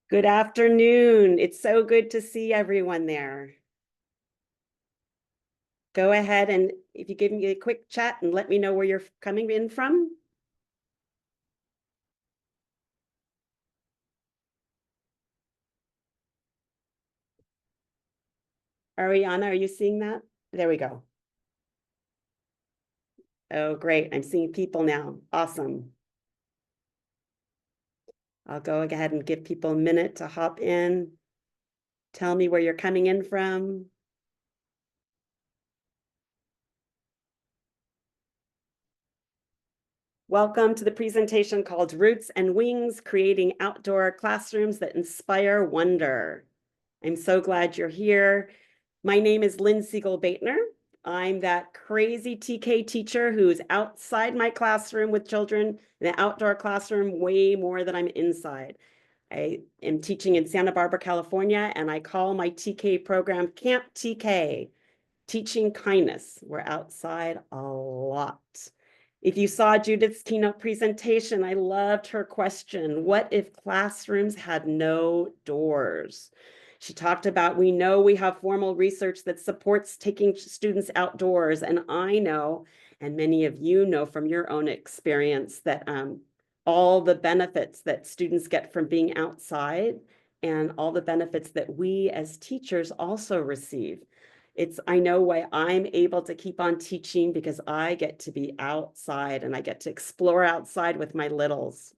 Good afternoon. It's so good to see everyone there. Go ahead and if you give me a quick chat and let me know where you're coming in from. Ariana, are you seeing that? There we go. Oh, great. I'm seeing people now. Awesome. I'll go ahead and give people a minute to hop in. Tell me where you're coming in from. Welcome to the presentation called Roots and Wings, Creating Outdoor Classrooms that Inspire Wonder. I'm so glad you're here. My name is Lynn Siegel-Baitner. I'm that crazy TK teacher who's outside my classroom with children in the outdoor classroom way more than I'm inside. I am teaching in Santa Barbara, California, and I call my TK program Camp TK, Teaching Kindness. We're outside a lot. If you saw Judith's keynote presentation, I loved her question. What if classrooms had no doors? She talked about, we know we have formal research that supports taking students outdoors. And I know, and many of you know from your own experience, that all the benefits that students get from being outside and all the benefits that we as teachers also receive. I know why I'm able to keep on teaching, because I get to be outside and I get to explore outside with my littles.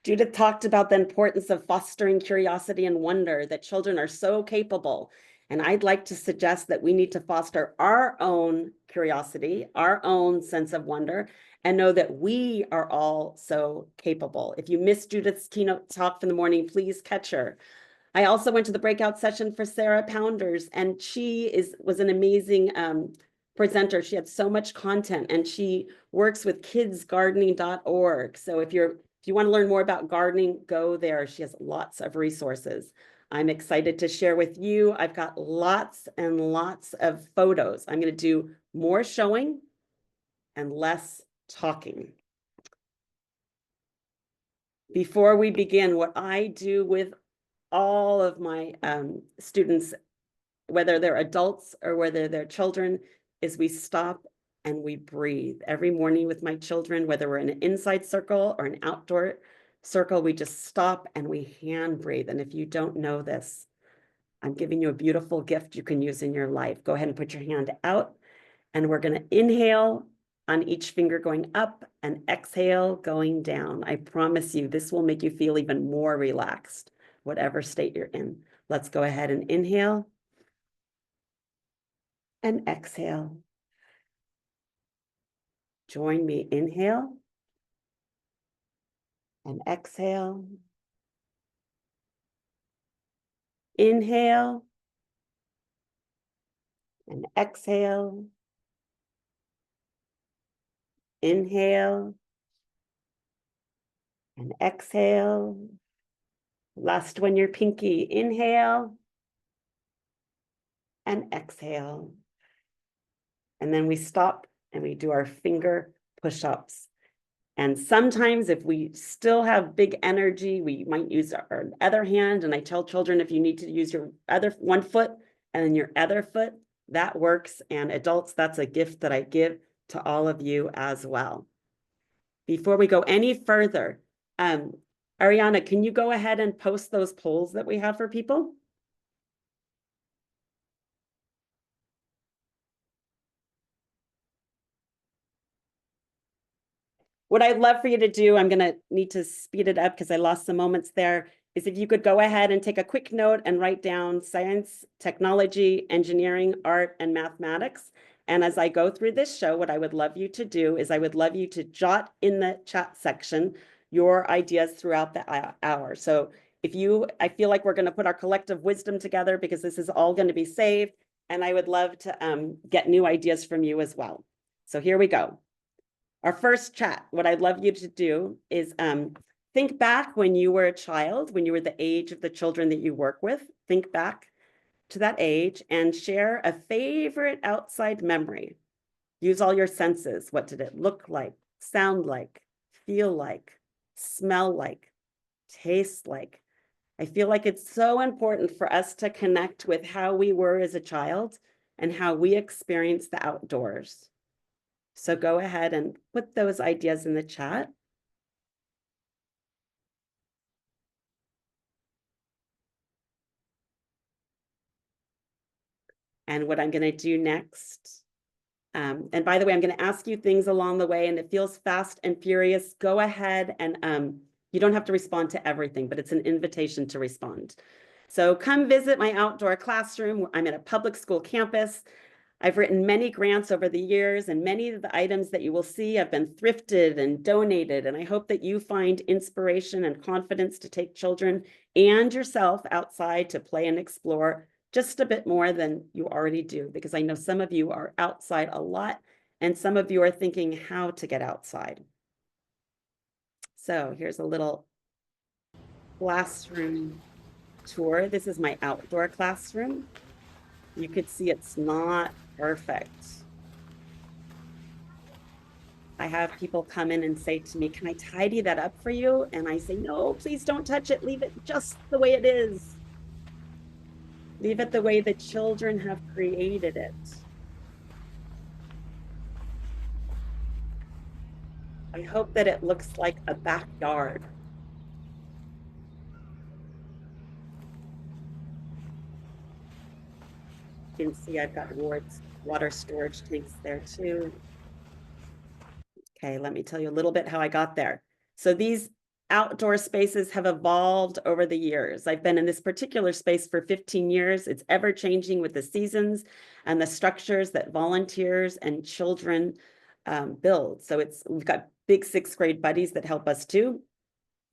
Judith talked about the importance of fostering curiosity and wonder, that children are so capable. And I'd like to suggest that we need to foster our own curiosity, our own sense of wonder, and know that we are all so capable. If you missed Judith's keynote talk from the morning, please catch her. I also went to the breakout session for Sarah Pounders, and she was an amazing presenter. She had so much content, and she works with kidsgardening.org. So if you want to learn more about gardening, go there. She has lots of resources. I'm excited to share with you. I've got lots and lots of photos. I'm going to do more showing and less talking. Before we begin, what I do with all of my students, whether they're adults or whether they're children, is we stop and we breathe. Every morning with my children, whether we're in an inside circle or an outdoor circle, we just stop and we hand breathe. And if you don't know this, I'm giving you a beautiful gift you can use in your life. Go ahead and put your hand out, and we're going to inhale on each finger going up and exhale going down. I promise you, this will make you feel even more relaxed, whatever state you're in. Let's go ahead and inhale and exhale. Join me. Inhale and exhale. Inhale and exhale. Inhale and exhale. Last one, your pinky. Inhale and exhale. And then we stop and we do our finger push-ups. And sometimes if we still have big energy, we might use our other hand. And I tell children, if you need to use your other one foot and then your other foot, that works. And adults, that's a gift that I give to all of you as well. Before we go any further, Ariana, can you go ahead and post those polls that we have for people? What I'd love for you to do, I'm going to need to speed it up because I lost some moments there, is if you could go ahead and take a quick note and write down science, technology, engineering, art, and mathematics. And as I go through this show, what I would love you to do is I would love you to jot in the chat section your ideas throughout the hour. So I feel like we're going to put our collective wisdom together, because this is all going to be saved. And I would love to get new ideas from you as well. So here we go. Our first chat, what I'd love you to do is think back when you were a child, when you were the age of the children that you work with. Think back to that age and share a favorite outside memory. Use all your senses. What did it look like, sound like, feel like, smell like, taste like? I feel like it's so important for us to connect with how we were as a child and how we experience the outdoors. So go ahead and put those ideas in the chat. And what I'm going to do next, and by the way, I'm going to ask you things along the way, and it feels fast and furious. Go ahead and you don't have to respond to everything, but it's an invitation to respond. So come visit my outdoor classroom. I'm at a public school campus. I've written many grants over the years, and many of the items that you will see have been thrifted and donated. And I hope that you find inspiration and confidence to take children and yourself outside to play and explore just a bit more than you already do, because I know some of you are outside a lot, and some of you are thinking how to get outside. So here's a little classroom tour. This is my outdoor classroom. You could see it's not perfect. I have people come in and say to me, "Can I tidy that up for you?" And I say, "No, please don't touch it. Leave it just the way it is. Leave it the way the children have created it." I hope that it looks like a backyard. You can see I've got water storage tanks there too. Okay, let me tell you a little bit how I got there. So these outdoor spaces have evolved over the years. I've been in this particular space for 15 years. It's ever changing with the seasons and the structures that volunteers and children build. So we've got big 6th grade buddies that help us too.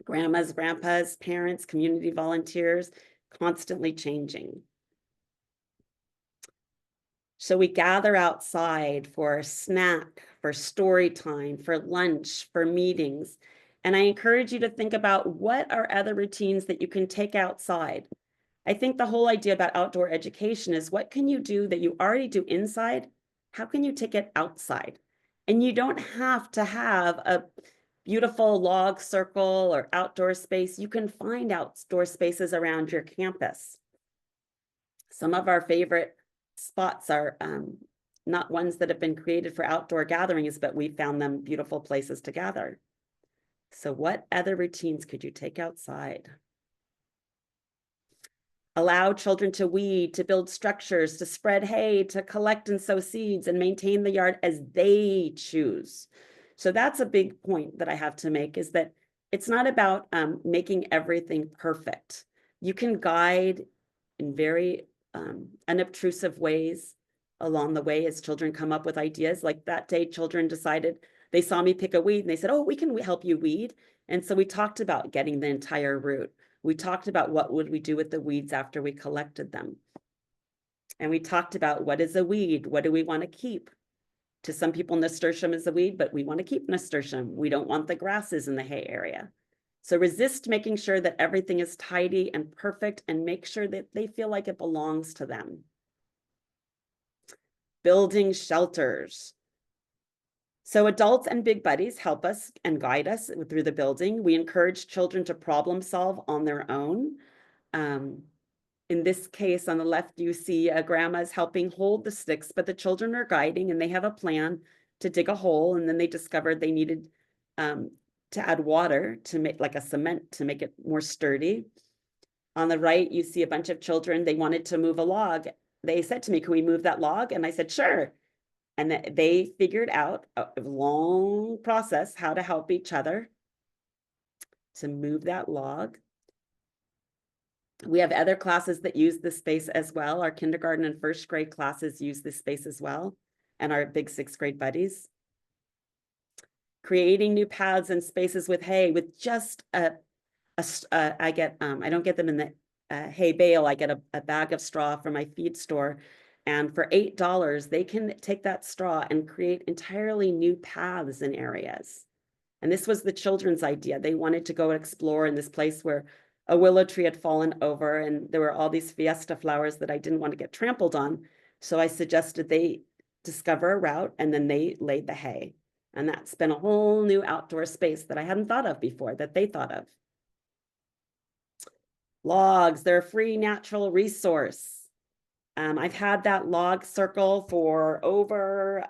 Grandmas, grandpas, parents, community volunteers, constantly changing. So we gather outside for a snack, for story time, for lunch, for meetings. And I encourage you to think about what are other routines that you can take outside. I think the whole idea about outdoor education is what can you do that you already do inside? How can you take it outside? And you don't have to have a beautiful log circle or outdoor space. You can find outdoor spaces around your campus. Some of our favorite spots are not ones that have been created for outdoor gatherings, but we found them beautiful places to gather. So what other routines could you take outside? Allow children to weed, to build structures, to spread hay, to collect and sow seeds, and maintain the yard as they choose. So that's a big point that I have to make, is that it's not about making everything perfect. You can guide in very unobtrusive ways along the way as children come up with ideas. Like that day, children decided, they saw me pick a weed and they said, "Oh, we can help you weed." And so we talked about getting the entire root. We talked about what would we do with the weeds after we collected them. And we talked about what is a weed? What do we want to keep? To some people, nasturtium is a weed, but we want to keep nasturtium. We don't want the grasses in the hay area. So resist making sure that everything is tidy and perfect, and make sure that they feel like it belongs to them. Building shelters. So adults and big buddies help us and guide us through the building. We encourage children to problem solve on their own. In this case, on the left, you see grandma's helping hold the sticks, but the children are guiding, and they have a plan to dig a hole. And then they discovered they needed to add water to make like a cement to make it more sturdy. On the right, you see a bunch of children. They wanted to move a log. They said to me, "Can we move that log?" And I said, "Sure." And they figured out a long process how to help each other to move that log. We have other classes that use this space as well. Our kindergarten and 1st grade classes use this space as well, and our big 6th grade buddies. Creating new paths and spaces with hay, with just I don't get them in the hay bale. I get a bag of straw from my feed store. And for $8, they can take that straw and create entirely new paths in areas. And this was the children's idea. They wanted to go explore in this place where a willow tree had fallen over, and there were all these fiesta flowers that I didn't want to get trampled on. So I suggested they discover a route, and then they laid the hay. And that's been a whole new outdoor space that I hadn't thought of before, that they thought of. Logs, they're a free natural resource. I've had that log circle for over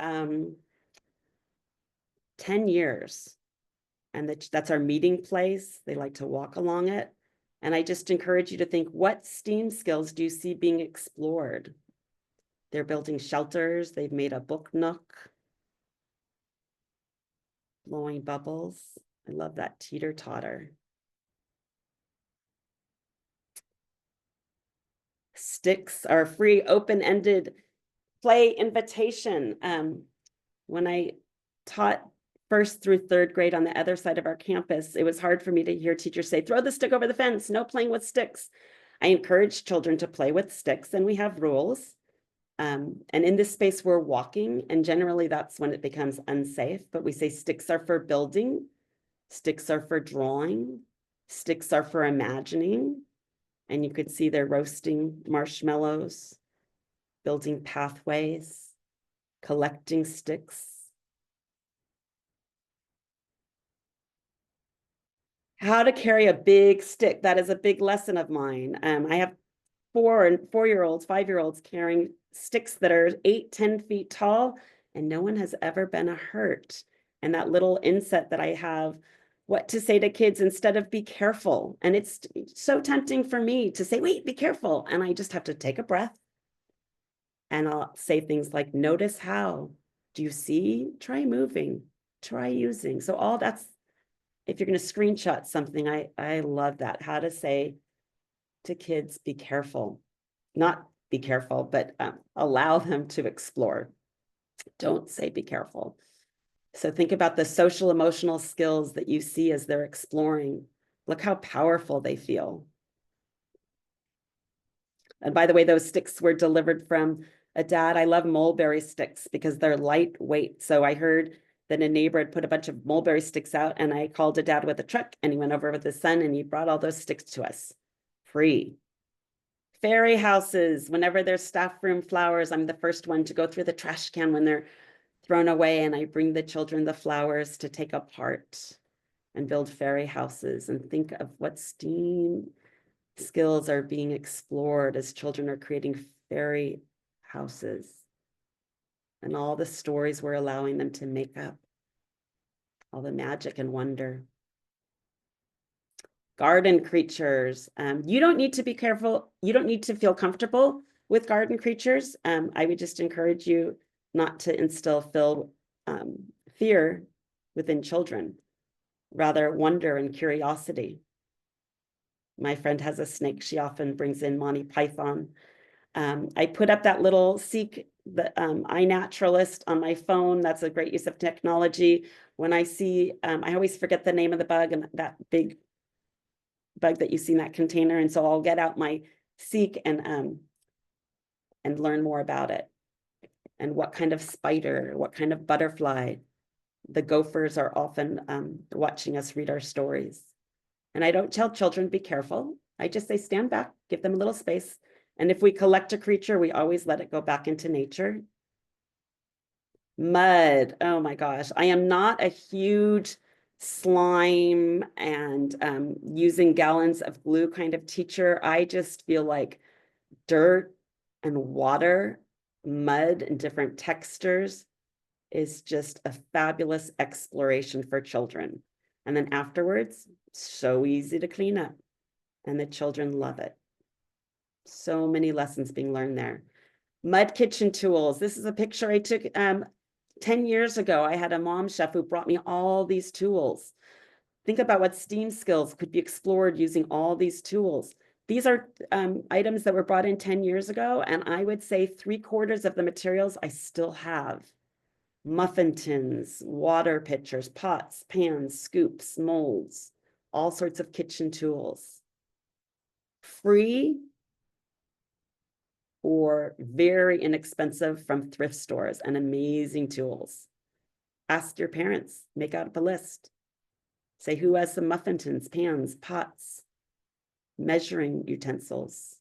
10 years. And that's our meeting place. They like to walk along it. And I just encourage you to think, what STEAM skills do you see being explored? They're building shelters. They've made a book nook, blowing bubbles. I love that teeter-totter. Sticks are a free open-ended play invitation. When I taught first through third grade on the other side of our campus, it was hard for me to hear teachers say, throw the stick over the fence, no playing with sticks. I encourage children to play with sticks, and we have rules. And in this space, we're walking, and generally that's when it becomes unsafe, but we say sticks are for building, sticks are for drawing, sticks are for imagining, and you could see they're roasting marshmallows, building pathways, collecting sticks. How to carry a big stick. That is a big lesson of mine. I have 4-year-olds, 5-year-olds carrying sticks that are 8-10 feet tall, and no one has ever been hurt. And that little inset that I have, what to say to kids instead of be careful. And it's so tempting for me to say, wait, be careful. And I just have to take a breath. And I'll say things like, notice how. Do you see? Try moving. Try using. So all that's, if you're going to screenshot something, I love that. How to say to kids, be careful. Not be careful, but allow them to explore. Don't say be careful. So think about the social emotional skills that you see as they're exploring. Look how powerful they feel. And by the way, those sticks were delivered from a dad. I love mulberry sticks because they're lightweight. So I heard that a neighbor had put a bunch of mulberry sticks out, and I called a dad with a truck, and he went over with his son and he brought all those sticks to us free. Fairy houses, whenever there's staff room flowers, I'm the first one to go through the trash can when they're thrown away, and I bring the children the flowers to take apart and build fairy houses and think of what STEAM skills are being explored as children are creating fairy houses and all the stories we're allowing them to make up, all the magic and wonder. Garden creatures. You don't need to be careful. You don't need to feel comfortable with garden creatures. I would just encourage you not to instill fear within children, rather wonder and curiosity. My friend has a snake. She often brings in Monty Python. I put up that little Seek the iNaturalist on my phone. That's a great use of technology. When I see, I always forget the name of the bug, and that big bug that you see in that container. And so I'll get out my Seek and learn more about it. And what kind of spider, what kind of butterfly. The gophers are often watching us read our stories. And I don't tell children, be careful. I just say, stand back, give them a little space. And if we collect a creature, we always let it go back into nature. Mud, oh my gosh. I am not a huge slime and using gallons of glue kind of teacher. I just feel like dirt and water, mud and different textures is just a fabulous exploration for children. And then afterwards, so easy to clean up, and the children love it. So many lessons being learned there. Mud kitchen tools. This is a picture I took 10 years ago. I had a mom chef who brought me all these tools. Think about what STEAM skills could be explored using all these tools. These are items that were brought in 10 years ago, and I would say 3/4 of the materials I still have. Muffin tins, water pitchers, pots, pans, scoops, molds, all sorts of kitchen tools. Free or very inexpensive from thrift stores, and amazing tools. Ask your parents, make out a list. Say who has some muffin tins, pans, pots, measuring utensils.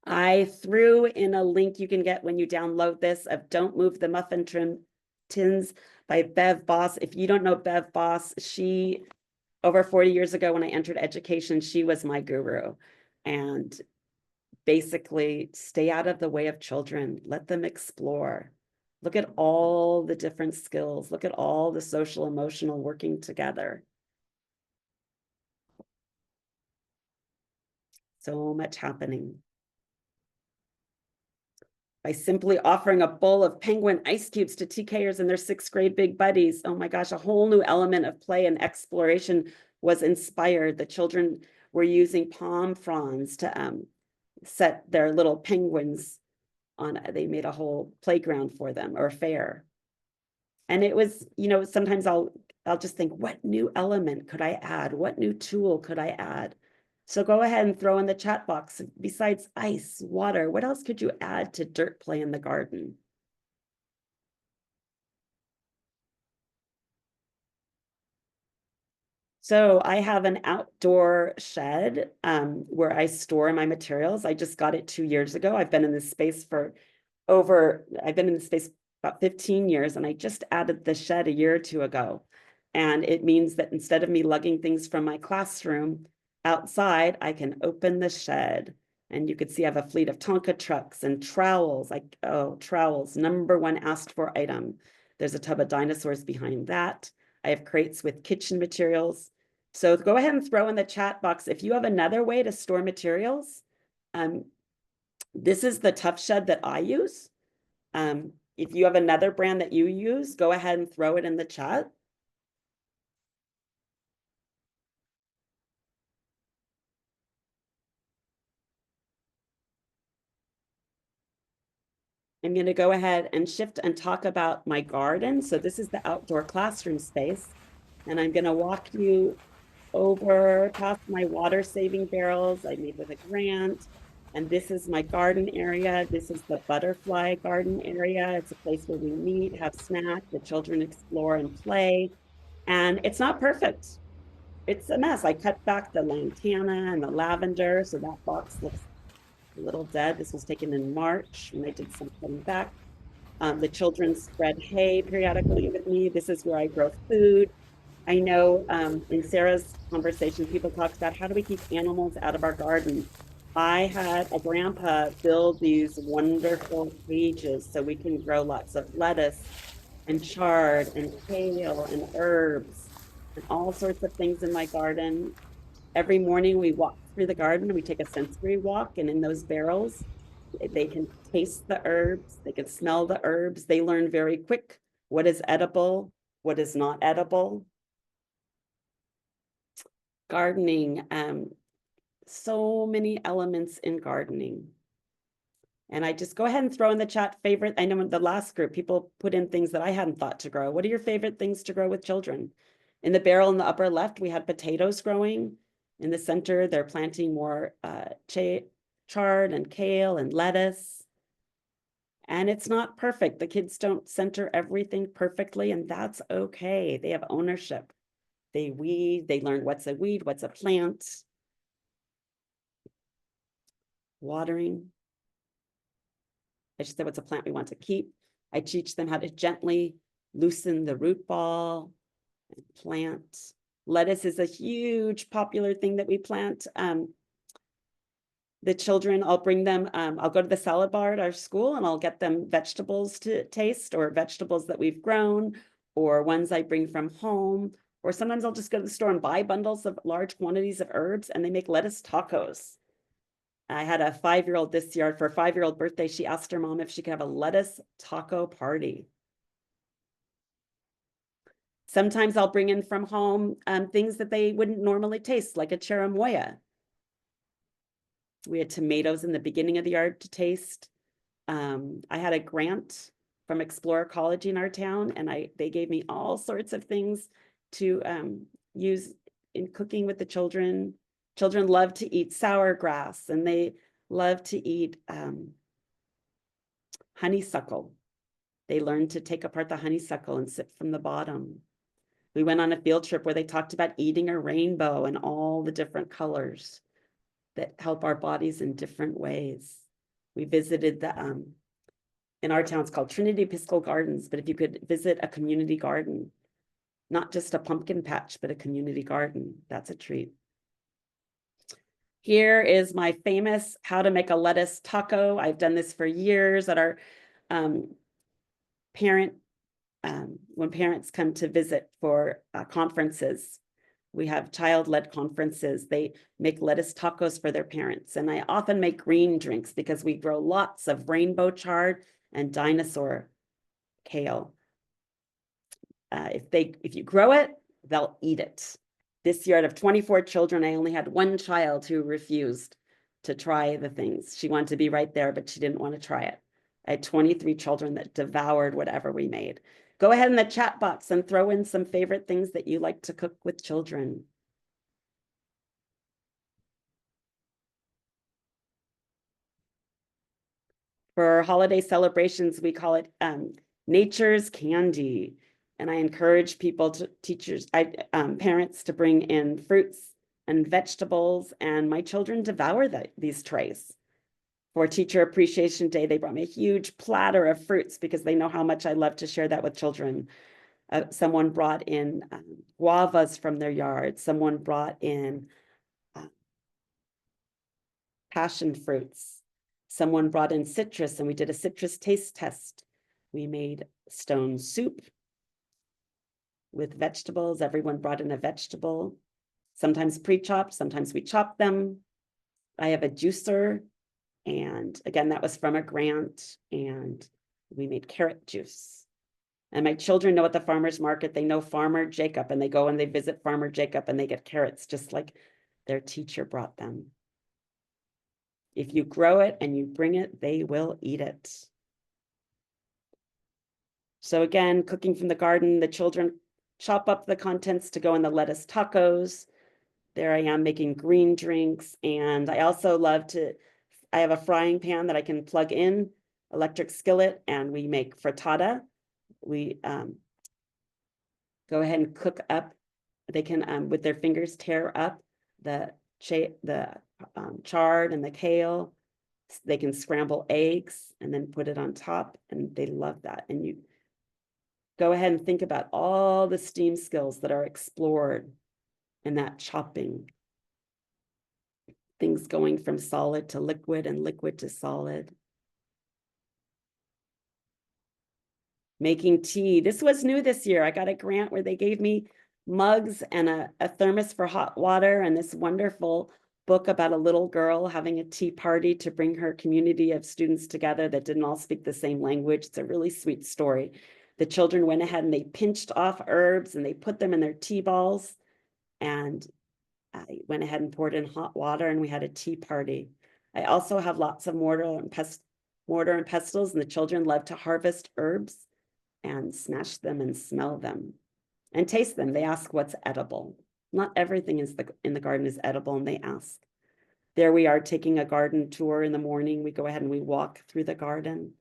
I threw in a link you can get when you download this of Don't Move the Muffin Tins by Bev Boss. If you don't know Bev Boss, she over 40 years ago when I entered education, she was my guru. And basically, stay out of the way of children, let them explore. Look at all the different skills, look at all the social, emotional working together. So much happening. By simply offering a bowl of penguin ice cubes to TKers and their 6th grade big buddies. Oh my gosh, a whole new element of play and exploration was inspired. The children were using palm fronds to set their little penguins on. They made a whole playground for them, or fair. And it was, sometimes I'll just think, what new element could I add? What new tool could I add? So go ahead and throw in the chat box. Besides ice, water, what else could you add to dirt play in the garden? So I have an outdoor shed where I store my materials. I just got it 2 years ago. I've been in this space about 15 years, and I just added the shed a year or two ago. And it means that instead of me lugging things from my classroom outside, I can open the shed. And you could see I have a fleet of Tonka trucks and trowels. Trowels, #1 asked for item. There's a tub of dinosaurs behind that. I have crates with kitchen materials. So go ahead and throw in the chat box if you have another way to store materials. This is the Tough Shed that I use. If you have another brand that you use, go ahead and throw it in the chat. I'm going to go ahead and shift and talk about my garden. So this is the outdoor classroom space, and I'm going to walk you over past my water saving barrels I made with a grant. And this is my garden area. This is the butterfly garden area. It's a place where we meet, have snacks, the children explore and play. And it's not perfect. It's a mess. I cut back the lantana and the lavender, so that box looks a little dead. This was taken in March when I did some cutting back. The children spread hay periodically with me. This is where I grow food. I know in Sarah's conversation, people talked about how do we keep animals out of our garden. I had a grandpa build these wonderful cages so we can grow lots of lettuce and chard and kale and herbs and all sorts of things in my garden. Every morning we walk through the garden, we take a sensory walk, and in those barrels, they can taste the herbs, they can smell the herbs. They learn very quick what is edible, what is not edible. Gardening, so many elements in gardening. And I just go ahead and throw in the chat favorite. I know in the last group, people put in things that I hadn't thought to grow. What are your favorite things to grow with children? In the barrel in the upper left, we had potatoes growing. In the center, they're planting more chard and kale and lettuce. And it's not perfect. The kids don't center everything perfectly, and that's okay. They have ownership. They weed, they learn what's a weed, what's a plant. Watering. I just said what's a plant we want to keep. I teach them how to gently loosen the root ball and plant. Lettuce is a huge popular thing that we plant. The children, I'll bring them, I'll go to the salad bar at our school and I'll get them vegetables to taste, or vegetables that we've grown, or ones I bring from home. Or sometimes I'll just go to the store and buy bundles of large quantities of herbs, and they make lettuce tacos. I had a 5-year-old this year. For a 5-year-old birthday, she asked her mom if she could have a lettuce taco party. Sometimes I'll bring in from home things that they wouldn't normally taste, like a cherimoya. We had tomatoes in the beginning of the yard to taste. I had a grant from Explorer College in our town, and they gave me all sorts of things to use in cooking with the children. Children love to eat sour grass, and they love to eat honeysuckle. They learned to take apart the honeysuckle and sip from the bottom. We went on a field trip where they talked about eating a rainbow and all the different colors that help our bodies in different ways. We visited the, in our town, it's called Trinity Episcopal Gardens, but if you could visit a community garden, Not just a pumpkin patch, but a community garden. That's a treat. Here is my famous how to make a lettuce taco. I've done this for years at our when parents come to visit for conferences. We have child-led conferences. They make lettuce tacos for their parents. And I often make green drinks because we grow lots of rainbow chard and dinosaur kale. If you grow it, they'll eat it. This year, out of 24 children, I only had one child who refused to try the things. She wanted to be right there, but she didn't want to try it. I had 23 children that devoured whatever we made. Go ahead in the chat box and throw in some favorite things that you like to cook with children. For holiday celebrations, we call it nature's candy. And I encourage people parents to bring in fruits and vegetables, and my children devour these trays. For Teacher Appreciation Day, they brought me a huge platter of fruits because they know how much I love to share that with children. Someone brought in guavas from their yard. Someone brought in passion fruits. Someone brought in citrus, and we did a citrus taste test. We made stone soup with vegetables. Everyone brought in a vegetable, sometimes pre-chopped, sometimes we chop them. I have a juicer, and again, that was from a grant, and we made carrot juice. And my children know at the farmer's market, they know Farmer Jacob, and they go and they visit Farmer Jacob and they get carrots just like their teacher brought them. If you grow it and you bring it, they will eat it. So again, cooking from the garden, the children chop up the contents to go in the lettuce tacos. There I am making green drinks. And I also I have a frying pan that I can plug in, electric skillet, and we make frittata. We go ahead and cook up. They can, with their fingers, tear up the chard and the kale. They can scramble eggs and then put it on top, and they love that. And you go ahead and think about all the STEAM skills that are explored in that chopping. Things going from solid to liquid and liquid to solid. Making tea. This was new this year. I got a grant where they gave me mugs and a thermos for hot water and this wonderful book about a little girl having a tea party to bring her community of students together that didn't all speak the same language. It's a really sweet story. The children went ahead and they pinched off herbs and they put them in their tea balls. And I went ahead and poured in hot water and we had a tea party. I also have lots of mortar and pestles, and the children love to harvest herbs and smash them and smell them and taste them. They ask what's edible. Not everything in the garden is edible, and they ask. There we are taking a garden tour in the morning. We go ahead and we walk through the garden.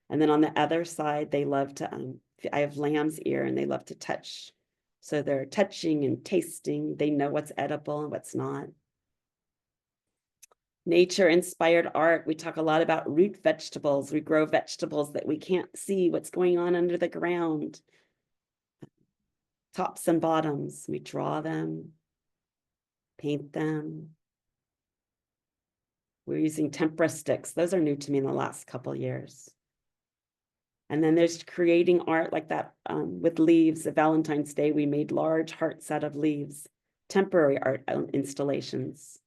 And then on the other side, they love to, I have lamb's ear and they love to touch. So they're touching and tasting. They know what's edible and what's not. Nature-inspired art. We talk a lot about root vegetables. We grow vegetables that we can't see what's going on under the ground. Tops and bottoms. We draw them, paint them. We're using tempera sticks. Those are new to me in the last couple of years. And then there's creating art like that with leaves. At Valentine's Day, we made large hearts out of leaves, temporary art installations.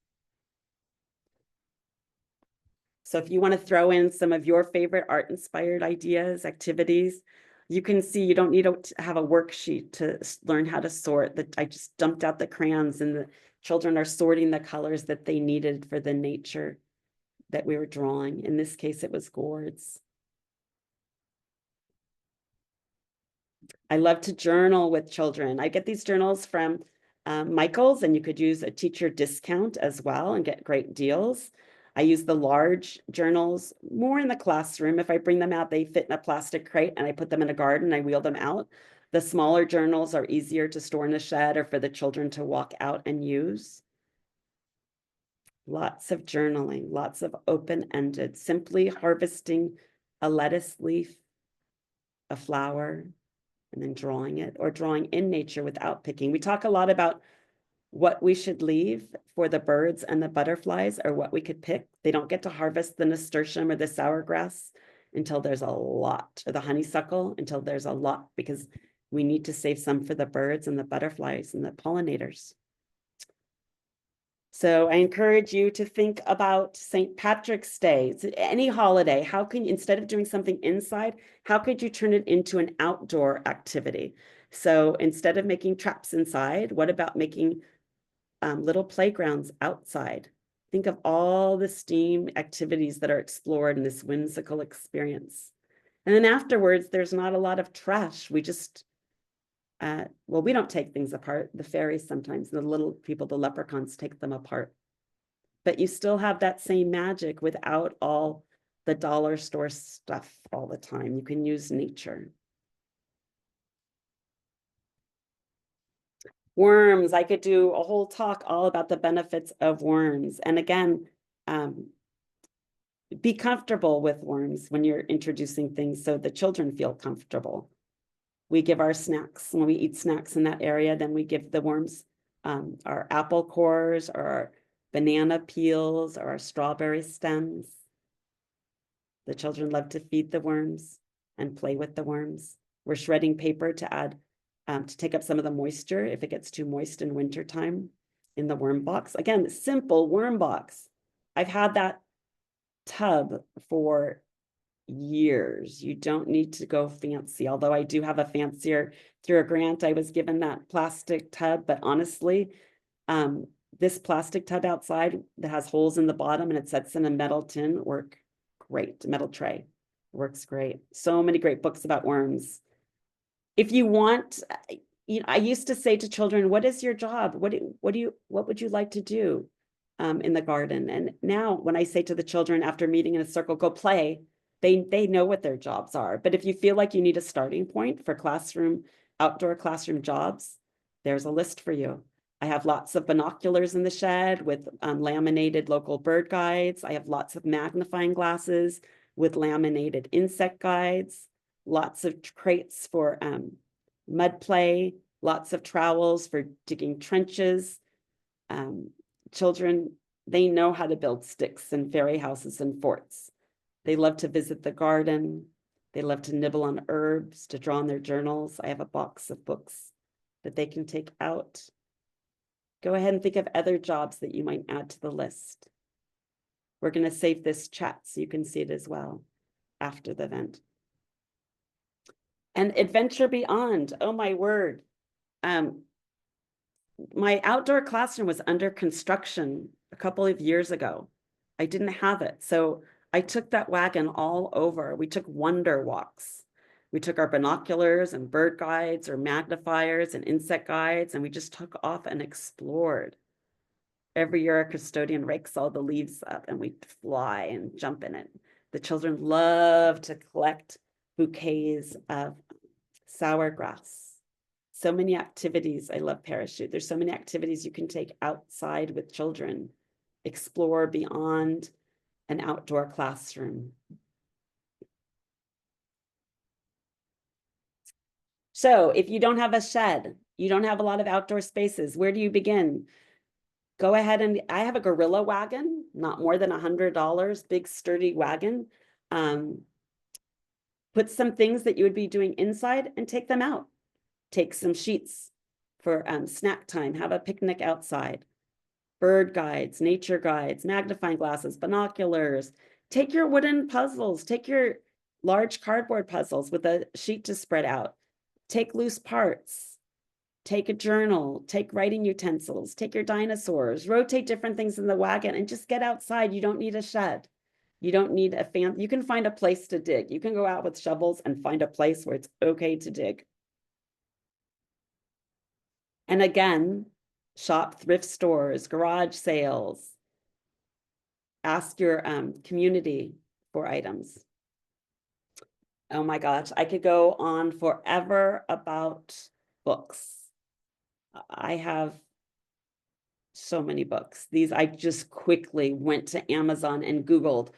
So if you want to throw in some of your favorite art-inspired ideas, activities, you can see you don't need to have a worksheet to learn how to sort. I just dumped out the crayons and the children are sorting the colors that they needed for the nature that we were drawing. In this case, it was gourds. I love to journal with children. I get these journals from Michael's, and you could use a teacher discount as well and get great deals. I use the large journals more in the classroom. If I bring them out, they fit in a plastic crate and I put them in a garden, I wheel them out. The smaller journals are easier to store in a shed or for the children to walk out and use. Lots of journaling, lots of open-ended, simply harvesting a lettuce leaf, a flower, and then drawing it, or drawing in nature without picking. We talk a lot about what we should leave for the birds and the butterflies, or what we could pick. They don't get to harvest the nasturtium or the sour grass until there's a lot, or the honeysuckle until there's a lot, because we need to save some for the birds and the butterflies and the pollinators. So I encourage you to think about St. Patrick's Day, any holiday. How can you, instead of doing something inside, how could you turn it into an outdoor activity? So instead of making traps inside, what about making little playgrounds outside? Think of all the STEAM activities that are explored in this whimsical experience. And then afterwards, there's not a lot of trash. We just, well, we don't take things apart. The fairies sometimes, the little people, the leprechauns, take them apart. But you still have that same magic without all the dollar store stuff all the time. You can use nature. Worms, I could do a whole talk all about the benefits of worms. And again, be comfortable with worms when you're introducing things so the children feel comfortable. We give our snacks, when we eat snacks in that area, then we give the worms our apple cores, or our banana peels, or our strawberry stems. The children love to feed the worms and play with the worms. We're shredding paper to add, to take up some of the moisture if it gets too moist in wintertime in the worm box. Again, simple worm box. I've had that tub for years. You don't need to go fancy, although I do have a fancier. Through a grant, I was given that plastic tub, but honestly, this plastic tub outside that has holes in the bottom and it sets in a metal tin work great. Metal tray works great. So many great books about worms. If you want, I used to say to children, what is your job? What would you like to do in the garden? And now when I say to the children after meeting in a circle, go play, they know what their jobs are. But if you feel like you need a starting point for outdoor classroom jobs, there's a list for you. I have lots of binoculars in the shed with laminated local bird guides. I have lots of magnifying glasses with laminated insect guides, lots of crates for mud play, lots of trowels for digging trenches. Children, they know how to build sticks and fairy houses and forts. They love to visit the garden. They love to nibble on herbs, to draw in their journals. I have a box of books that they can take out. Go ahead and think of other jobs that you might add to the list. We're going to save this chat so you can see it as well after the event. And adventure beyond, oh my word. My outdoor classroom was under construction a couple of years ago. I didn't have it. So I took that wagon all over. We took wonder walks. We took our binoculars and bird guides or magnifiers and insect guides, and we just took off and explored. Every year, our custodian rakes all the leaves up and we fly and jump in it. The children love to collect bouquets of sour grass. So many activities. I love parachute. There's so many activities you can take outside with children. Explore beyond an outdoor classroom. So if you don't have a shed, you don't have a lot of outdoor spaces, where do you begin? Go ahead and, I have a gorilla wagon, not more than $100, big sturdy wagon. Put some things that you would be doing inside and take them out. Take some sheets for snack time, have a picnic outside. Bird guides, nature guides, magnifying glasses, binoculars. Take your wooden puzzles, take your large cardboard puzzles with a sheet to spread out. Take loose parts, take a journal, take writing utensils, take your dinosaurs, rotate different things in the wagon and just get outside. You don't need a shed. You don't need a fan. You can find a place to dig. You can go out with shovels and find a place where it's okay to dig. And again, shop thrift stores, garage sales. Ask your community for items. Oh my gosh, I could go on forever about books. I have so many books. I just quickly went to Amazon and Googled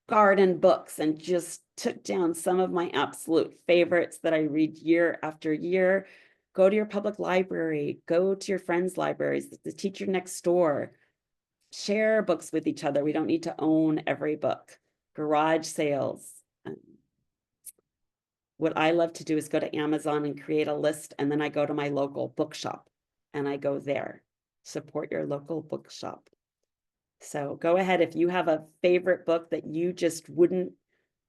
garden books and just took down some of my absolute favorites that I read year after year. Go to your public library, go to your friends' libraries, the teacher next door, share books with each other. We don't need to own every book. Garage sales. What I love to do is go to Amazon and create a list, and then I go to my local bookshop and I go there. Support your local bookshop. So go ahead, if you have a favorite book that you just wouldn't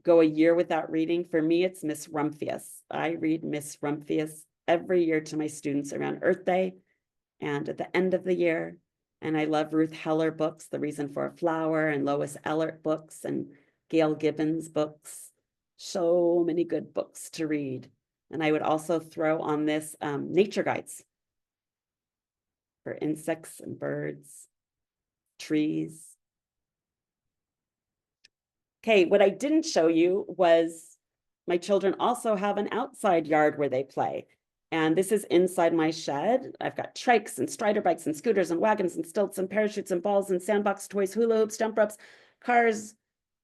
go a year without reading. For me, it's Miss Rumphius. I read Miss Rumphius every year to my students around Earth Day and at the end of the year. And I love Ruth Heller books, The Reason for a Flower, and Lois Ehlert books, and Gail Gibbons books. So many good books to read. And I would also throw on this nature guides for insects and birds, trees. Okay, what I didn't show you was my children also have an outside yard where they play. And this is inside my shed. I've got trikes and strider bikes and scooters and wagons and stilts and parachutes and balls and sandbox toys, hula hoops, jump ropes, cars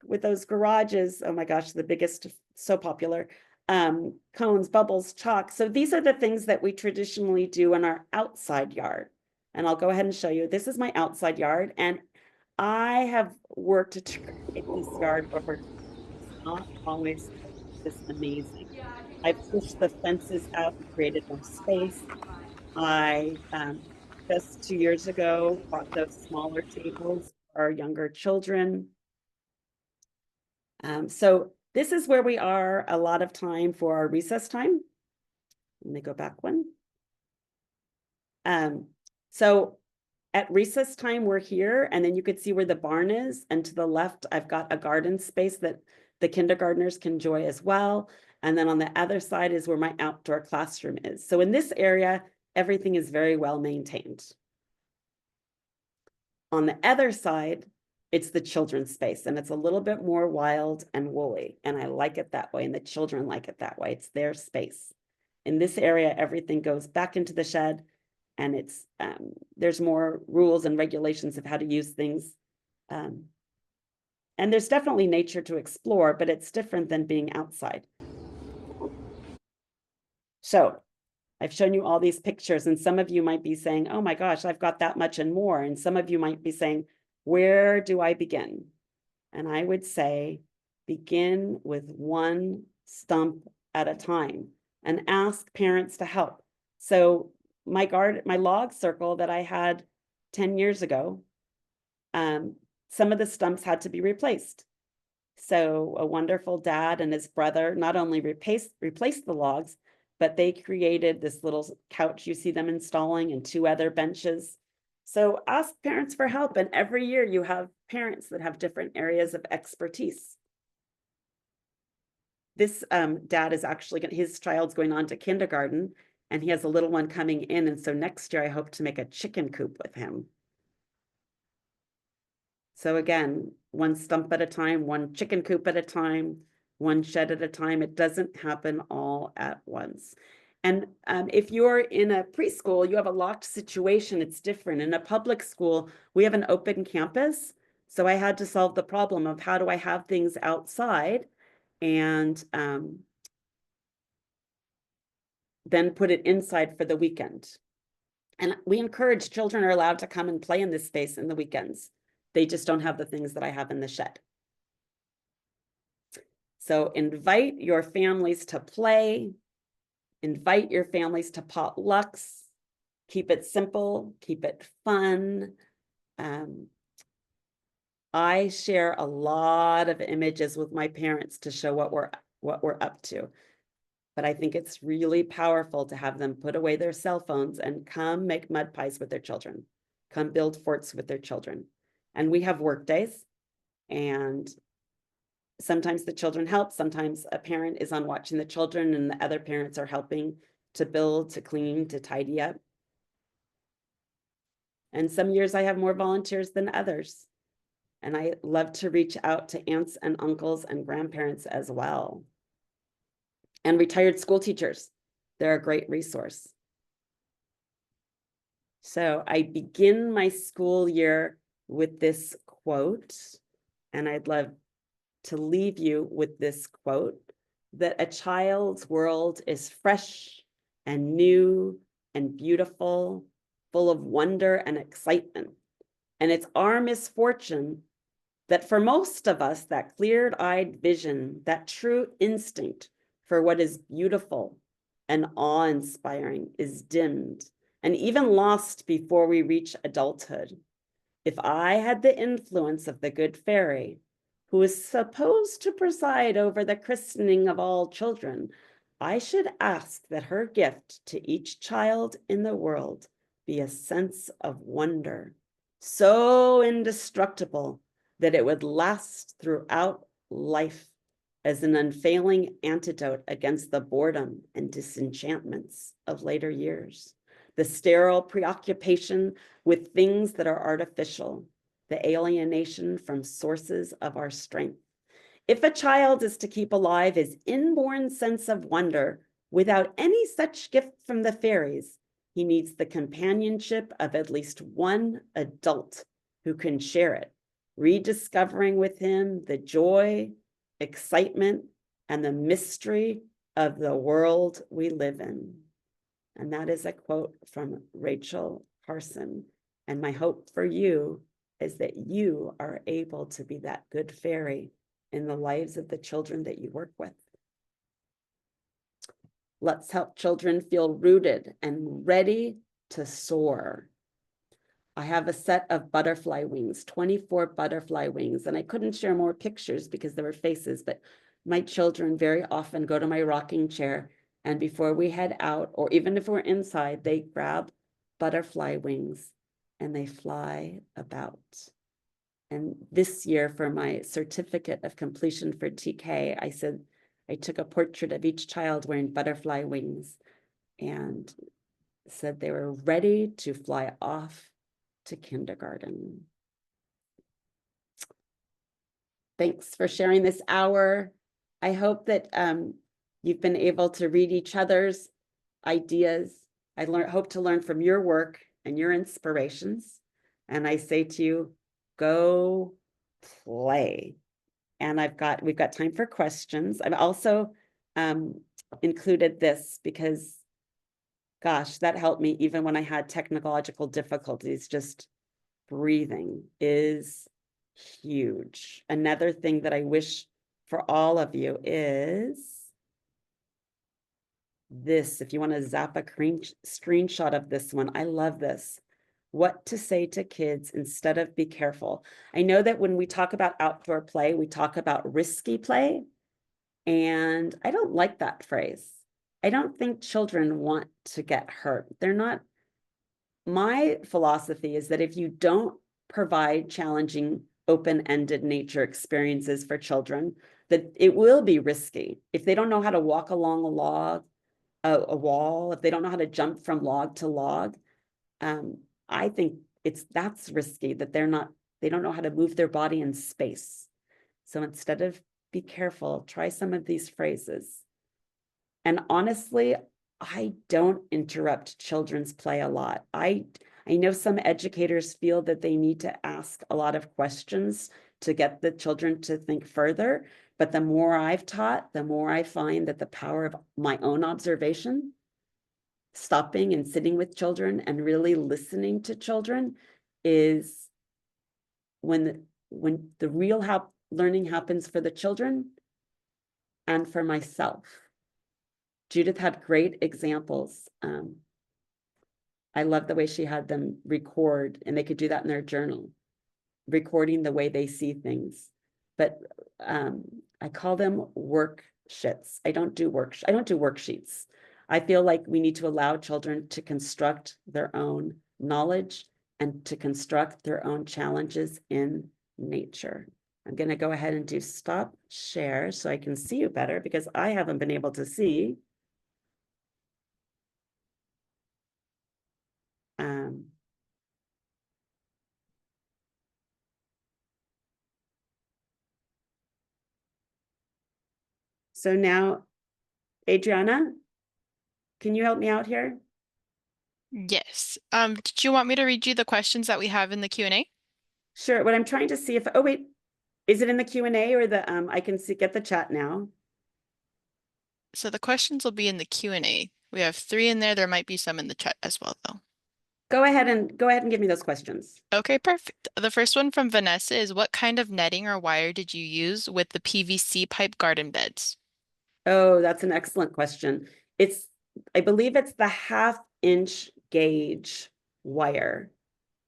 with those garages. Oh my gosh, the biggest, so popular. Cones, bubbles, chalk. So these are the things that we traditionally do in our outside yard. And I'll go ahead and show you. This is my outside yard. And I have worked to create this yard over. It's not always this amazing. I pushed the fences out and created more space. I just 2 years ago bought those smaller tables for our younger children. So this is where we are a lot of time for our recess time. Let me go back one. So at recess time, we're here, and then you could see where the barn is. And to the left, I've got a garden space that the kindergartners can enjoy as well. And then on the other side is where my outdoor classroom is. So in this area, everything is very well maintained. On the other side, it's the children's space, and it's a little bit more wild and woolly. And I like it that way, and the children like it that way. It's their space. In this area, everything goes back into the shed, and it's there's more rules and regulations of how to use things. And there's definitely nature to explore, but it's different than being outside. So I've shown you all these pictures, and some of you might be saying, oh my gosh, I've got that much and more. And some of you might be saying, where do I begin? And I would say, begin with one stump at a time and ask parents to help. So my log circle that I had 10 years ago, some of the stumps had to be replaced. So a wonderful dad and his brother not only replaced the logs, but they created this little couch you see them installing and 2 other benches. So ask parents for help. And every year you have parents that have different areas of expertise. This dad is actually, his child's going on to kindergarten, and he has a little one coming in. And so next year I hope to make a chicken coop with him. So again, one stump at a time, one chicken coop at a time, one shed at a time. It doesn't happen all at once. And if you're in a preschool, you have a locked situation, it's different. In a public school, we have an open campus. So I had to solve the problem of how do I have things outside and then put it inside for the weekend. And we encourage children are allowed to come and play in this space in the weekends. They just don't have the things that I have in the shed. So invite your families to play, invite your families to potlucks, keep it simple, keep it fun. I share a lot of images with my parents to show what we're up to. But I think it's really powerful to have them put away their cell phones and come make mud pies with their children, come build forts with their children. And we have work days, and sometimes the children help. Sometimes a parent is on watching the children and the other parents are helping to build, to clean, to tidy up. And some years I have more volunteers than others. And I love to reach out to aunts and uncles and grandparents as well. And retired school teachers, they're a great resource. So I begin my school year with this quote, and I'd love to leave you with this quote, that a child's world is fresh and new and beautiful, full of wonder and excitement. And it's our misfortune that for most of us, that clear-eyed vision, that true instinct for what is beautiful and awe-inspiring is dimmed and even lost before we reach adulthood. If I had the influence of the good fairy, who is supposed to preside over the christening of all children, I should ask that her gift to each child in the world be a sense of wonder, so indestructible that it would last throughout life as an unfailing antidote against the boredom and disenchantments of later years, the sterile preoccupation with things that are artificial, the alienation from sources of our strength. If a child is to keep alive his inborn sense of wonder without any such gift from the fairies, he needs the companionship of at least one adult who can share it, rediscovering with him the joy, excitement, and the mystery of the world we live in. And that is a quote from Rachel Carson. And my hope for you is that you are able to be that good fairy in the lives of the children that you work with. Let's help children feel rooted and ready to soar. I have a set of butterfly wings, 24 butterfly wings, and I couldn't share more pictures because there were faces, but my children very often go to my rocking chair, and before we head out, or even if we're inside, they grab butterfly wings and they fly about. And this year for my certificate of completion for TK, I said, I took a portrait of each child wearing butterfly wings and said they were ready to fly off to kindergarten. Thanks for sharing this hour. I hope that you've been able to read each other's ideas. I hope to learn from your work and your inspirations. And I say to you, go play. And we've got time for questions. I've also included this because, gosh, that helped me even when I had technological difficulties. Just breathing is huge. Another thing that I wish for all of you is this. If you want to zap a screenshot of this one, I love this. What to say to kids instead of be careful. I know that when we talk about outdoor play, we talk about risky play, and I don't like that phrase. I don't think children want to get hurt. They're not. My philosophy is that if you don't provide challenging, open-ended nature experiences for children, that it will be risky. If they don't know how to walk along a log, a wall, if they don't know how to jump from log to log, I think that's risky, that they don't know how to move their body in space. So instead of be careful, try some of these phrases. And honestly, I don't interrupt children's play a lot. I know some educators feel that they need to ask a lot of questions to get the children to think further. But the more I've taught, the more I find that the power of my own observation, stopping and sitting with children and really listening to children, is when the real learning happens for the children and for myself. Judith had great examples. I love the way she had them record, and they could do that in their journal, recording the way they see things. But I call them worksheets. I don't do worksheets. I feel like we need to allow children to construct their own knowledge and to construct their own challenges in nature. I'm going to go ahead and do stop share so I can see you better, because I haven't been able to see. So now, Adriana, can you help me out here? Yes. Did you want me to read you the questions that we have in the Q&A? Sure. What I'm trying to see if, oh, wait. Is it in the Q&A or the, I can see, get the chat now. So the questions will be in the Q&A. We have 3 in there. There might be some in the chat as well, though. Go ahead and give me those questions. Okay, perfect. The first one from Vanessa is what kind of netting or wire did you use with the PVC pipe garden beds? Oh, that's an excellent question. I believe it's the 1/2 inch gauge wire.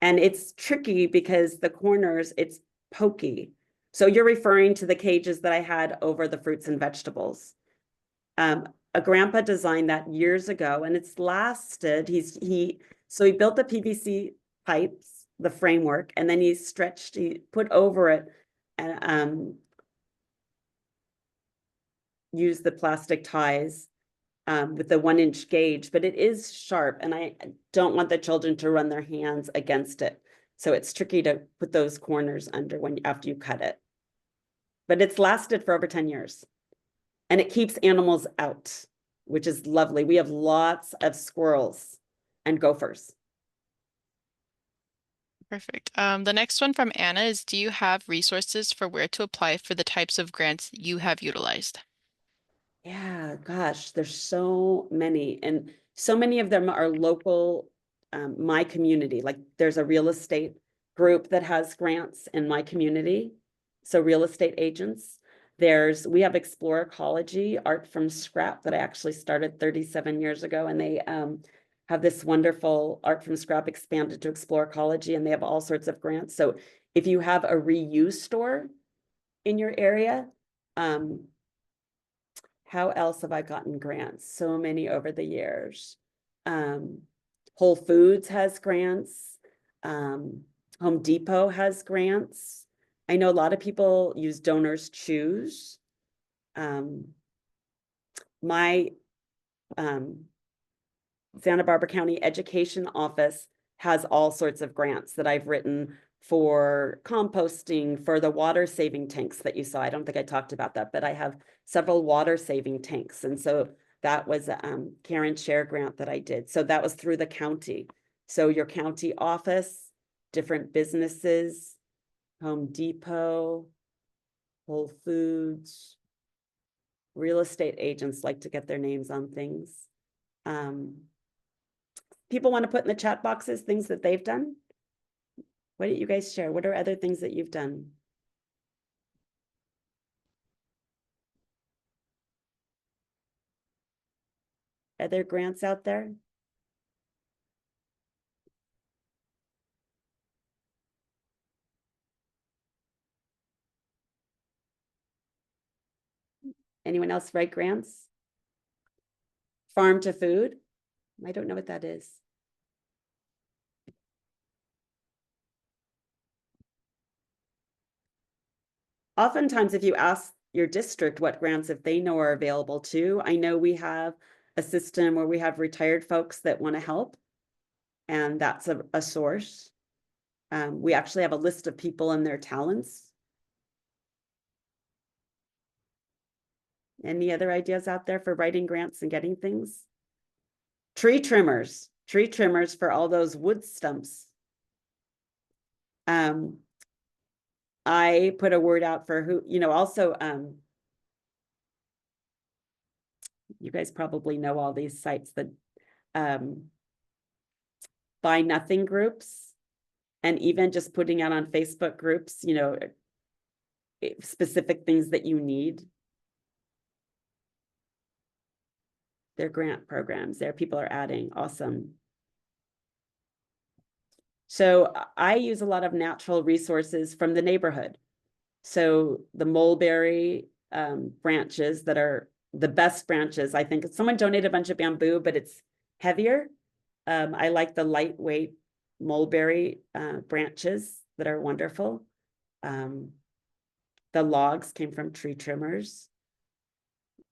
And it's tricky because the corners, it's pokey. So you're referring to the cages that I had over the fruits and vegetables. A grandpa designed that years ago and it's lasted. So he built the PVC pipes, the framework, and then he put over it and used the plastic ties with the 1-inch gauge, but it is sharp and I don't want the children to run their hands against it. So it's tricky to put those corners under after you cut it. But it's lasted for over 10 years. And it keeps animals out, which is lovely. We have lots of squirrels and gophers. Perfect. The next one from Anna is, do you have resources for where to apply for the types of grants you have utilized? Yeah, gosh, there's so many. And so many of them are local, my community. Like there's a real estate group that has grants in my community. So real estate agents. We have Explore Ecology, Art from Scrap, that I actually started 37 years ago. And they have this wonderful Art from Scrap expanded to Explore Ecology, and they have all sorts of grants. So if you have a reuse store in your area, how else have I gotten grants? So many over the years. Whole Foods has grants. Home Depot has grants. I know a lot of people use Donors Choose. My Santa Barbara County Education Office has all sorts of grants that I've written for composting, for the water saving tanks that you saw. I don't think I talked about that, but I have several water saving tanks. And so that was a Karen Share grant that I did. So that was through the county. So your county office, different businesses, Home Depot, Whole Foods, real estate agents like to get their names on things. People want to put in the chat boxes things that they've done. Why don't you guys share? What are other things that you've done? Are there grants out there? Anyone else write grants? Farm to food? I don't know what that is. Oftentimes, if you ask your district what grants, if they know are available too, I know we have a system where we have retired folks that want to help, and that's a source. We actually have a list of people and their talents. Any other ideas out there for writing grants and getting things? Tree trimmers for all those wood stumps. I put a word out for who, also, you guys probably know all these sites that buy nothing groups, and even just putting out on Facebook groups, specific things that you need. They're grant programs there. People are adding. Awesome. So I use a lot of natural resources from the neighborhood. So the mulberry branches that are the best branches, I think. Someone donated a bunch of bamboo, but it's heavier. I like the lightweight mulberry branches that are wonderful. The logs came from tree trimmers.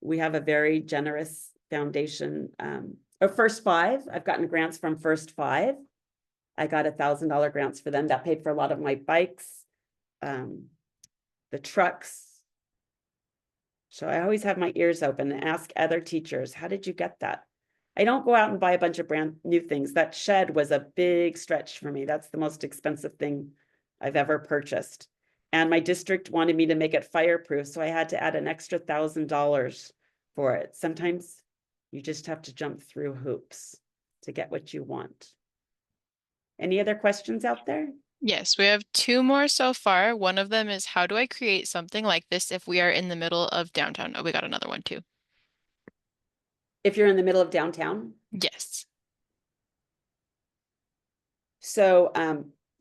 We have a very generous foundation. First Five, I've gotten grants from First Five. I got $1,000 grants for them. That paid for a lot of my bikes, the trucks. So I always have my ears open and ask other teachers, how did you get that? I don't go out and buy a bunch of brand new things. That shed was a big stretch for me. That's the most expensive thing I've ever purchased. And my district wanted me to make it fireproof, so I had to add an extra $1,000 for it. Sometimes you just have to jump through hoops to get what you want. Any other questions out there? Yes, we have two more so far. One of them is how do I create something like this if we are in the middle of downtown? Oh, we got another one too. If you're in the middle of downtown. Yes. So,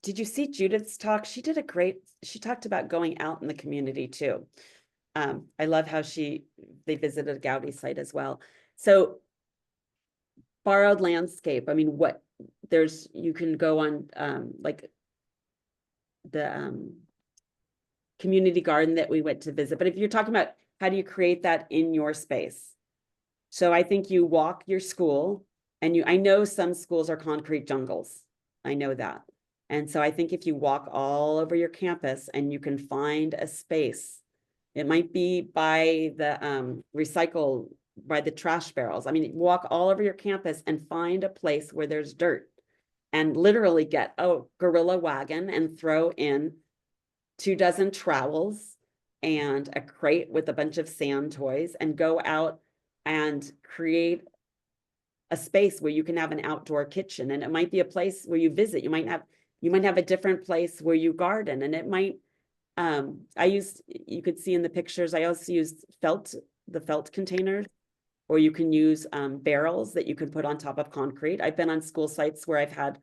did you see Judith's talk? She talked about going out in the community too. I love how they visited a Gaudi site as well. So borrowed landscape, I mean, you can go on, like the, community garden that we went to visit. But if you're talking about how do you create that in your space? So I think you walk your school and I know some schools are concrete jungles. I know that. And so I think if you walk all over your campus and you can find a space, it might be by the by the trash barrels. I mean, walk all over your campus and find a place where there's dirt and literally get a gorilla wagon and throw in 24 trowels and a crate with a bunch of sand toys and go out and create a space where you can have an outdoor kitchen. And it might be a place where you visit. You might have a different place where you garden, and it might, you could see in the pictures, I also used the felt containers, or you can use barrels that you can put on top of concrete. I've been on school sites where I've had,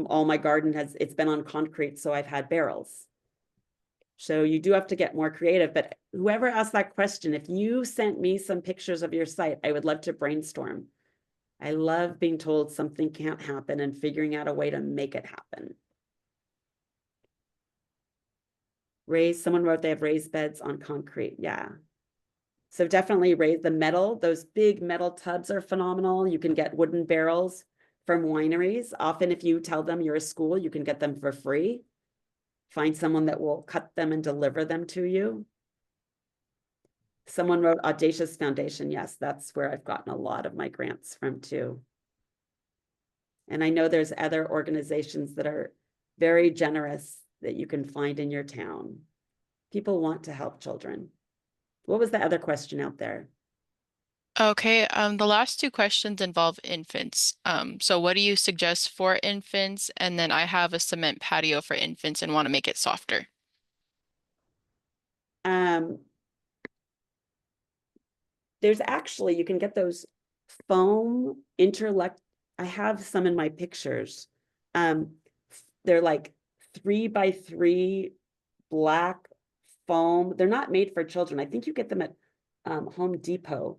all my garden it's been on concrete, so I've had barrels. So you do have to get more creative, but whoever asked that question, if you sent me some pictures of your site, I would love to brainstorm. I love being told something can't happen and figuring out a way to make it happen. Someone wrote they have raised beds on concrete. Yeah. So definitely raise the metal. Those big metal tubs are phenomenal. You can get wooden barrels from wineries. Often if you tell them you're a school, you can get them for free. Find someone that will cut them and deliver them to you. Someone wrote Audacious Foundation. Yes, that's where I've gotten a lot of my grants from too. And I know there's other organizations that are very generous that you can find in your town. People want to help children. What was the other question out there? Okay, the last two questions involve infants. So what do you suggest for infants? And then I have a cement patio for infants and want to make it softer. There's actually, you can get those foam I have some in my pictures. They're like 3x3 black foam. They're not made for children. I think you get them at Home Depot.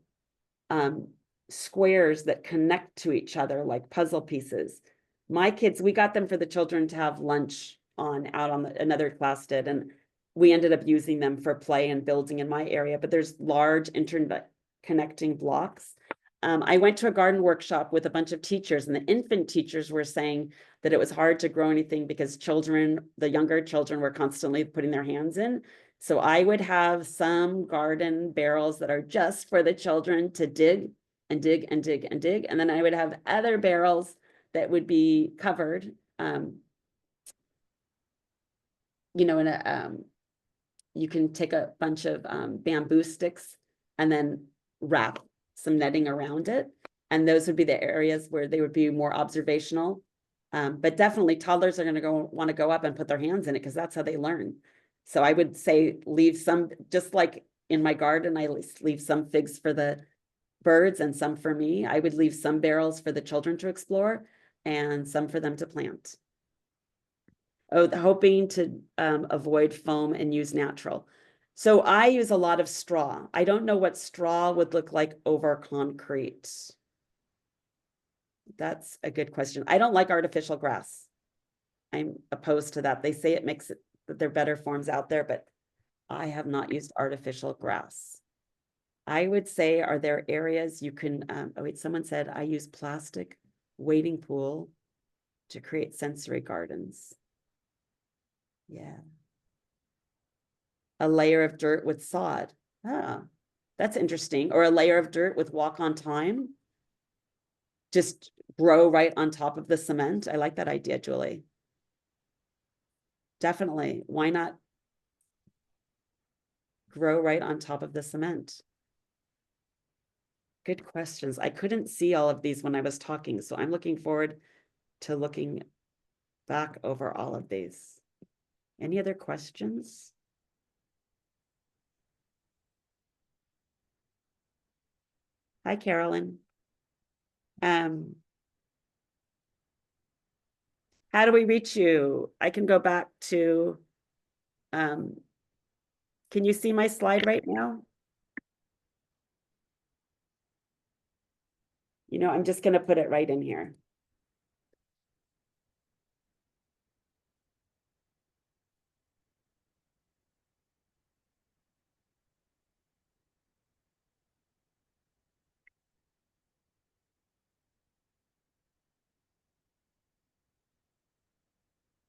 Squares that connect to each other like puzzle pieces. My kids, we got them for the children to have lunch out on another class did, and we ended up using them for play and building in my area, but there's large internet connecting blocks. I went to a garden workshop with a bunch of teachers, and the infant teachers were saying that it was hard to grow anything because the younger children were constantly putting their hands in. So I would have some garden barrels that are just for the children to dig and dig and dig and dig. And then I would have other barrels that would be covered, you can take a bunch of bamboo sticks and then wrap some netting around it. And those would be the areas where they would be more observational. But definitely toddlers are going to want to go up and put their hands in it because that's how they learn. So I would say leave some, just like in my garden, I leave some figs for the birds and some for me. I would leave some barrels for the children to explore and some for them to plant. Oh, hoping to avoid foam and use natural. So I use a lot of straw. I don't know what straw would look like over concrete. That's a good question. I don't like artificial grass. I'm opposed to that. They say it makes it that there are better forms out there, but I have not used artificial grass. I would say, are there areas you can, oh wait, someone said I use plastic wading pool to create sensory gardens. Yeah. A layer of dirt with sod. Ah, that's interesting. Or a layer of dirt with walk on time. Just grow right on top of the cement. I like that idea, Julie. definitely. Why not grow right on top of the cement? Good questions. I couldn't see all of these when I was talking, so I'm looking forward to looking back over all of these. Any other questions? Hi, Carolyn. How do we reach you? I can go back to, can you see my slide right now? You know, I'm just going to put it right in here.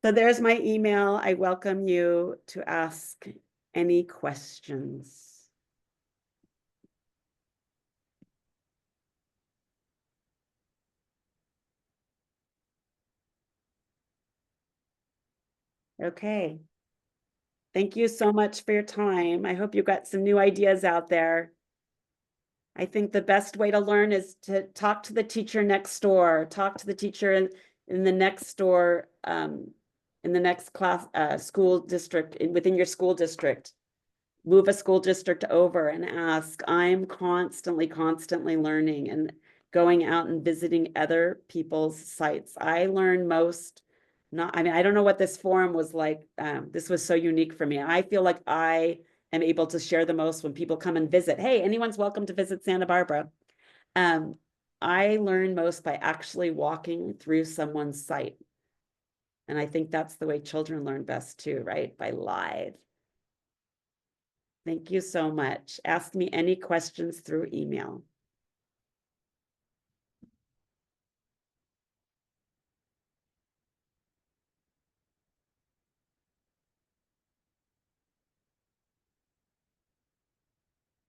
So there's my email. I welcome you to ask any questions. Okay. Thank you so much for your time. I hope you got some new ideas out there. I think the best way to learn is to talk to the teacher next door, talk to the teacher in the next door, in the next class, school district, within your school district. Move a school district over and ask. I'm constantly learning and going out and visiting other people's sites. I learn most, I mean, I don't know what this forum was like. This was so unique for me. I feel like I am able to share the most when people come and visit. Hey, anyone's welcome to visit Santa Barbara. I learn most by actually walking through someone's site. And I think that's the way children learn best too, right? By live. Thank you so much. Ask me any questions through email.